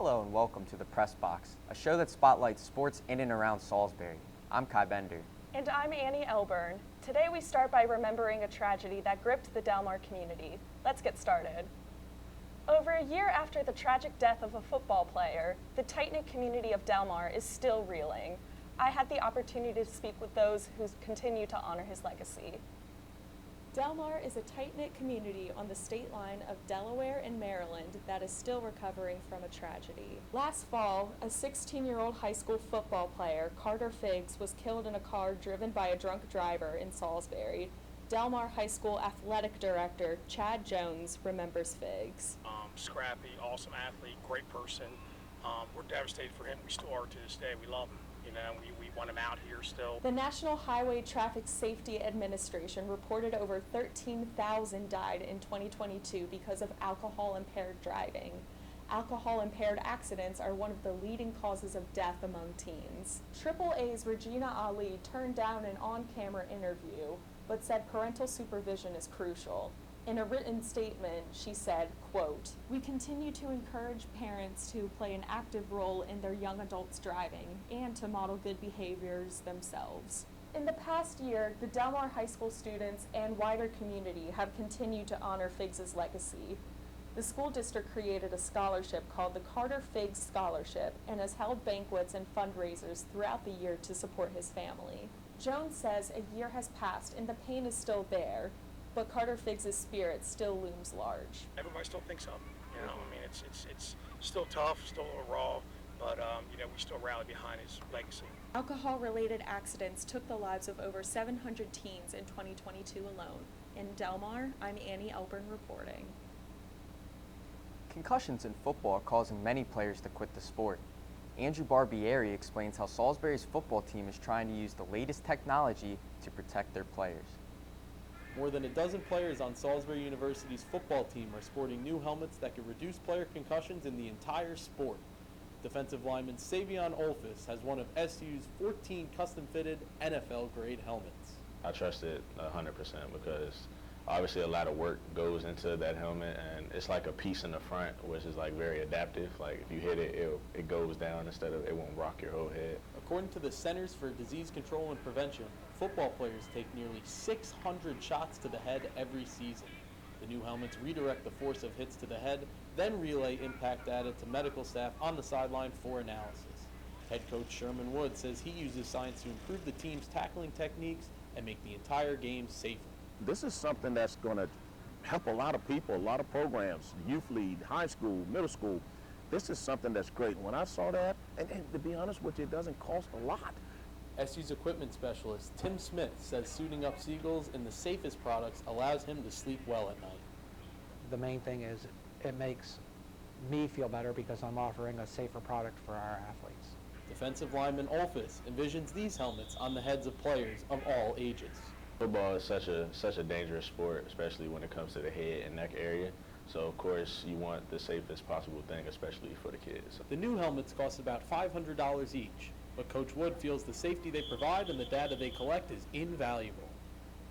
Hello and welcome to the Press Box, a show that spotlights sports in and around Salisbury. I'm Kai Bender. And I'm Annie Elburn. Today we start by remembering a tragedy that gripped the Delmar community. Let's get started. Over a year after the tragic death of a football player, the tight-knit community of Delmar is still reeling. I had the opportunity to speak with those who continue to honor his legacy. Delmar is a tight-knit community on the state line of Delaware and Maryland that is still recovering from a tragedy. Last fall, a 16-year-old high school football player, Carter Figgs, was killed in a car driven by a drunk driver in Salisbury. Delmar High School athletic director Chad Jones remembers Figgs. Scrappy, awesome athlete, great person. We're devastated for him. We still are to this day. We love him. You know, we want him out here still. The National Highway Traffic Safety Administration reported over 13,000 died in 2022 because of alcohol-impaired driving. Alcohol-impaired accidents are one of the leading causes of death among teens. AAA's Regina Ali turned down an on-camera interview, but said parental supervision is crucial. In a written statement, she said, quote, "We continue to encourage parents to play an active role in their young adults' driving and to model good behaviors themselves." In the past year, the Delmar High School students and wider community have continued to honor Figgs' legacy. The school district created a scholarship called the Carter Figgs Scholarship and has held banquets and fundraisers throughout the year to support his family. Jones says a year has passed and the pain is still there, but Carter Figgs' spirit still looms large. Everybody still thinks of him. You know, I mean, it's still tough, still a little raw, but you know, we still rally behind his legacy. Alcohol-related accidents took the lives of over 700 teens in 2022 alone. In Delmar, I'm Annie Elburn reporting. Concussions in football are causing many players to quit the sport. Andrew Barbieri explains how Salisbury's football team is trying to use the latest technology to protect their players. More than a dozen players on Salisbury University's football team are sporting new helmets that can reduce player concussions in the entire sport. Defensive lineman Savion Olfus has one of SU's 14 custom-fitted NFL-grade helmets. I trust it 100% because obviously a lot of work goes into that helmet, and it's like a piece in the front which is like very adaptive. Like if you hit it, it goes down instead of, it won't rock your whole head. According to the Centers for Disease Control and Prevention, football players take nearly 600 shots to the head every season. The new helmets redirect the force of hits to the head, then relay impact data to medical staff on the sideline for analysis. Head coach Sherman Wood says he uses science to improve the team's tackling techniques and make the entire game safer. This is something that's going to help a lot of people, a lot of programs, youth league, high school, middle school. This is something that's great. When I saw that, and to be honest with you, it doesn't cost a lot. SU's equipment specialist Tim Smith says suiting up Seagulls in the safest products allows him to sleep well at night. The main thing is it makes me feel better because I'm offering a safer product for our athletes. Defensive lineman Olfus envisions these helmets on the heads of players of all ages. Football is such a dangerous sport, especially when it comes to the head and neck area. So of course you want the safest possible thing, especially for the kids. The new helmets cost about $500 each, but Coach Wood feels the safety they provide and the data they collect is invaluable.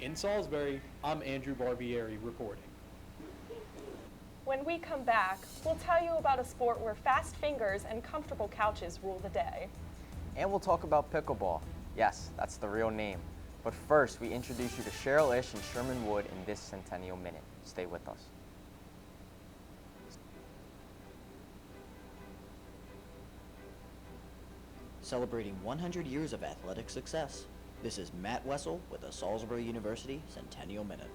In Salisbury, I'm Andrew Barbieri reporting. When we come back, we'll tell you about a sport where fast fingers and comfortable couches rule the day. And we'll talk about pickleball. Yes, that's the real name. But first, we introduce you to Cheryl Ish and Sherman Wood in this Centennial Minute. Stay with us. Celebrating 100 years of athletic success, this is Matt Wessel with the Salisbury University Centennial Minute.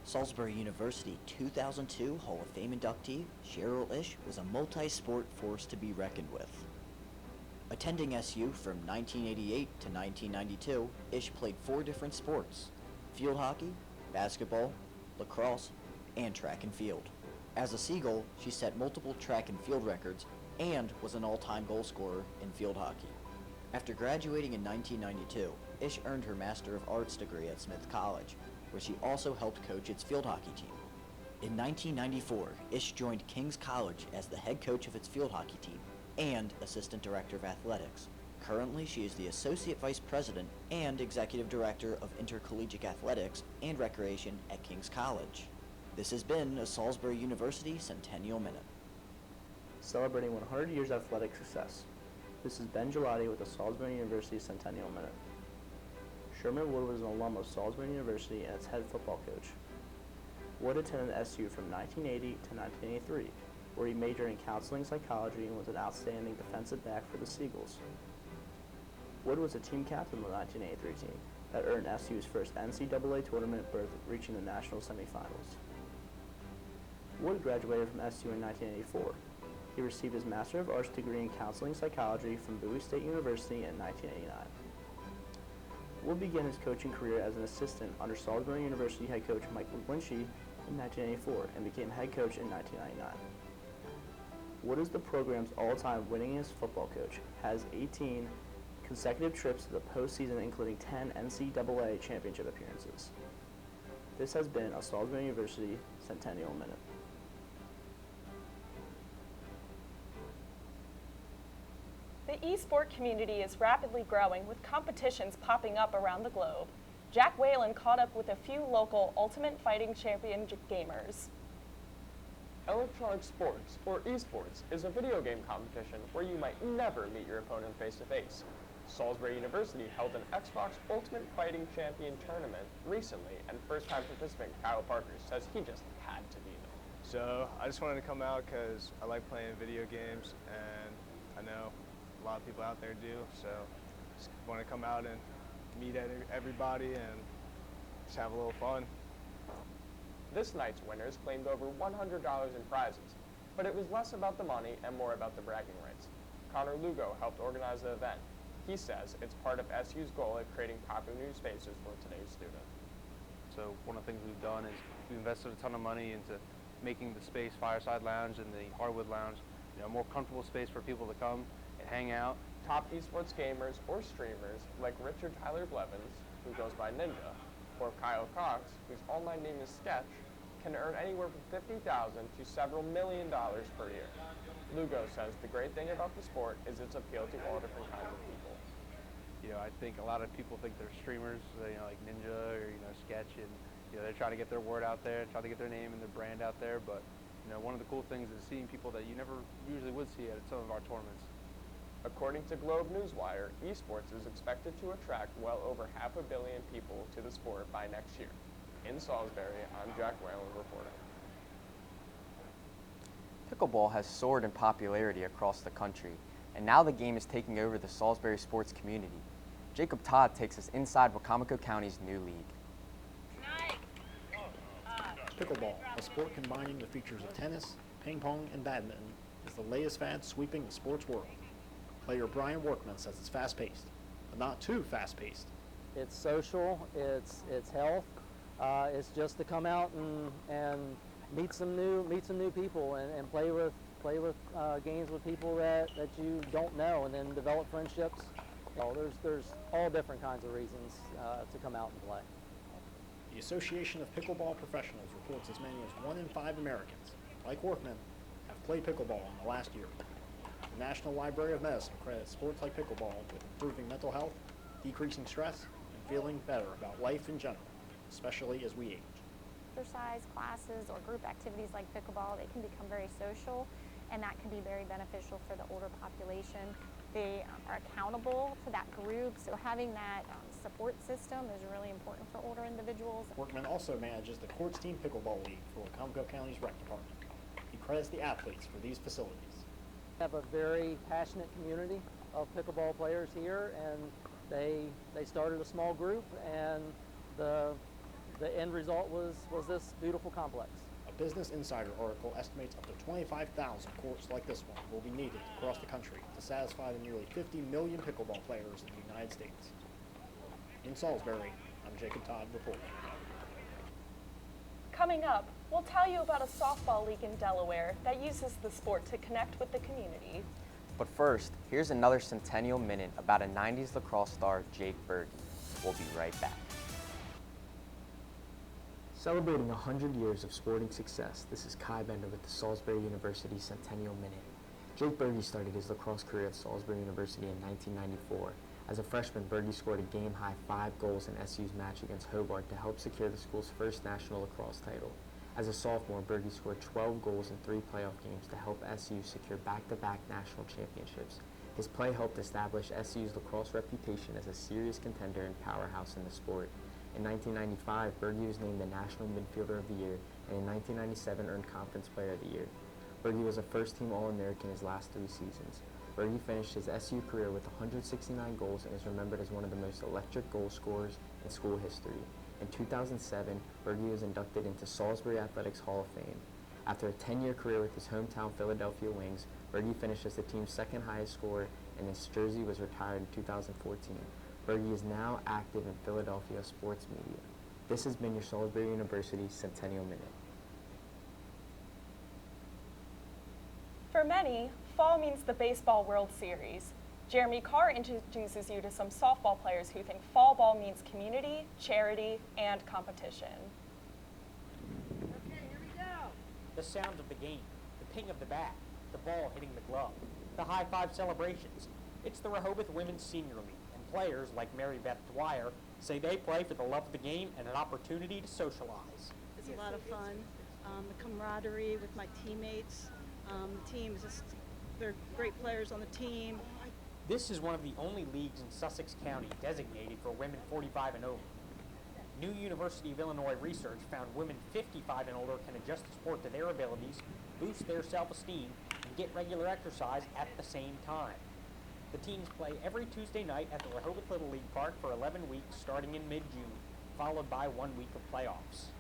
Salisbury University 2002 Hall of Fame inductee Cheryl Ish was a multi-sport force to be reckoned with. Attending SU from 1988 to 1992, Ish played 4 different sports: field hockey, basketball, lacrosse, and track and field. As a Seagull, she set multiple track and field records and was an all-time goal scorer in field hockey. After graduating in 1992, Ish earned her Master of Arts degree at Smith College, where she also helped coach its field hockey team. In 1994, Ish joined King's College as the head coach of its field hockey team and assistant director of athletics. Currently, she is the associate vice president and executive director of intercollegiate athletics and recreation at King's College. This has been a Salisbury University Centennial Minute. celebrating 100 years of athletic success. This is Ben Gelati with the Salisbury University Centennial Minute. Sherman Wood was an alum of Salisbury University and its head football coach. Wood attended SU from 1980 to 1983, where he majored in counseling psychology and was an outstanding defensive back for the Seagulls. Wood was a team captain of the 1983 team that earned SU's first NCAA tournament berth, reaching the national semifinals. Wood graduated from SU in 1984. He received his Master of Arts degree in counseling psychology from Bowie State University in 1989. Wood began his coaching career as an assistant under Salisbury University head coach Mike McGlinchey in 1984 and became head coach in 1999. Wood is the program's all-time winningest football coach, has 18 consecutive trips to the postseason, including 10 NCAA championship appearances. This has been a Salisbury University Centennial Minute. The esport community is rapidly growing with competitions popping up around the globe. Jack Whalen caught up with a few local Ultimate Fighting Champion gamers. Electronic sports, or esports, is a video game competition where you might never meet your opponent face-to-face. Salisbury University held an Xbox Ultimate Fighting Champion tournament recently, and first-time participant Kyle Parker says he just had to be there. So I just wanted to come out because I like playing video games, and I know a lot of people out there do, so just want to come out and meet everybody and just have a little fun. This night's winners claimed over $100 in prizes, but it was less about the money and more about the bragging rights. Connor Lugo helped organize the event. He says it's part of SU's goal at creating popular new spaces for today's student. So one of the things we've done is we've invested a ton of money into making the space Fireside Lounge and the Hardwood Lounge, a more comfortable space for people to come and hang out. Top esports gamers or streamers like Richard Tyler Blevins, who goes by Ninja, or Kyle Cox, whose online name is Sketch, can earn anywhere from $50,000 to several $1 million per year. Lugo says the great thing about the sport is its appeal to all different kinds of people. I think a lot of people think they're streamers, like Ninja or Sketch, and they're trying to get their word out there, trying to get their name and their brand out there. But one of the cool things is seeing people that you never usually would see at some of our tournaments. According to Globe Newswire, esports is expected to attract well over 500 million people to the sport by next year. In Salisbury, I'm Jack Whalen reporting. Pickleball has soared in popularity across the country, and now the game is taking over the Salisbury sports community. Jacob Todd takes us inside Wacomico County's new league. Pickleball, a sport combining the features of tennis, ping pong, and badminton, is the latest fad sweeping the sports world. Player Brian Workman says it's fast-paced, but not too fast-paced. It's social, it's health, it's just to come out and meet some new people and play with games with people that you don't know, and then develop friendships. There's all different kinds of reasons to come out and play. The Association of Pickleball Professionals reports as many as 1 in 5 Americans, like Workman, have played pickleball in the last year. The National Library of Medicine credits sports like pickleball with improving mental health, decreasing stress, and feeling better about life in general, especially as we age. Exercise classes or group activities like pickleball, they can become very social, and that can be very beneficial for the older population. They are accountable to that group, so having that support system is really important for older individuals. Workman also manages the Courts Team Pickleball League for Wacomico County's rec department. He credits the athletes for these facilities. We have a very passionate community of pickleball players here, and they started a small group, and the end result was this beautiful complex. A Business Insider article estimates up to 25,000 courts like this one will be needed across the country to satisfy the nearly 50 million pickleball players in the United States. In Salisbury, I'm Jacob Todd reporting. Coming up, we'll tell you about a softball league in Delaware that uses the sport to connect with the community. But first, here's another Centennial Minute about a 90s lacrosse star, Jake Berge. We'll be right back. Celebrating 100 years of sporting success, this is Kai Bender with the Salisbury University Centennial Minute. Jake Berge started his lacrosse career at Salisbury University in 1994. As a freshman, Berge scored a game-high 5 goals in SU's match against Hobart to help secure the school's first national lacrosse title. As a sophomore, Berge scored 12 goals in 3 playoff games to help SU secure back-to-back national championships. His play helped establish SU's lacrosse reputation as a serious contender and powerhouse in the sport. In 1995, Berge was named the National Midfielder of the Year, and in 1997 earned Conference Player of the Year. Berge was a first-team All-American his last 3 seasons. Berge finished his SU career with 169 goals and is remembered as one of the most electric goal scorers in school history. In 2007, Berge was inducted into Salisbury Athletics Hall of Fame. After a 10-year career with his hometown Philadelphia Wings, Berge finished as the team's second highest scorer, and his jersey was retired in 2014. Berge is now active in Philadelphia sports media. This has been your Salisbury University Centennial Minute. For many, fall means the Baseball World Series. Jeremy Carr introduces you to some softball players who think fall ball means community, charity, and competition. Okay, here we go. The sound of the game, the ping of the bat, the ball hitting the glove, the high-five celebrations. It's the Rehoboth Women's Senior League, and players like Mary Beth Dwyer say they play for the love of the game and an opportunity to socialize. It's a lot of fun. The camaraderie with my teammates. The team is just, they're great players on the team. This is one of the only leagues in Sussex County designated for women 45 and over. New University of Illinois research found women 55 and older can adjust the sport to their abilities, boost their self-esteem, and get regular exercise at the same time. The teams play every Tuesday night at the Rehoboth Little League Park for 11 weeks starting in mid-June, followed by 1 week of playoffs.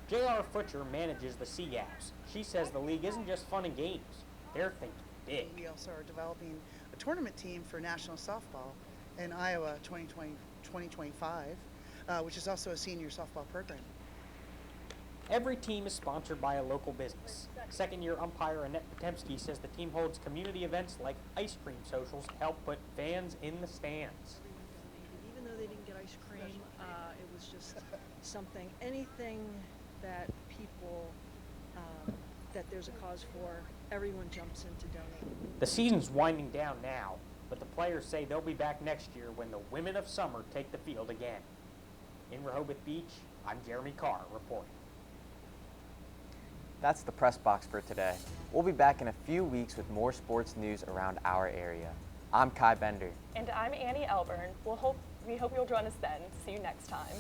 J.R. Futcher manages the Sea Gaps. She says the league isn't just fun and games, they're thinking big. We also are developing a tournament team for national softball in Iowa 2025, which is also a senior softball program. Every team is sponsored by a local business. Second-year umpire Annette Potemski says the team holds community events like ice cream socials to help put fans in the stands. Even though they didn't get ice cream, it was just something, anything that people, that there's a cause for, everyone jumps in to donate. The season's winding down now, but the players say they'll be back next year when the women of summer take the field again. In Rehoboth Beach, I'm Jeremy Carr reporting. That's the press box for today. We'll be back in a few weeks with more sports news around our area. I'm Kai Bender. And I'm Annie Elburn. We hope you'll join us then. See you next time.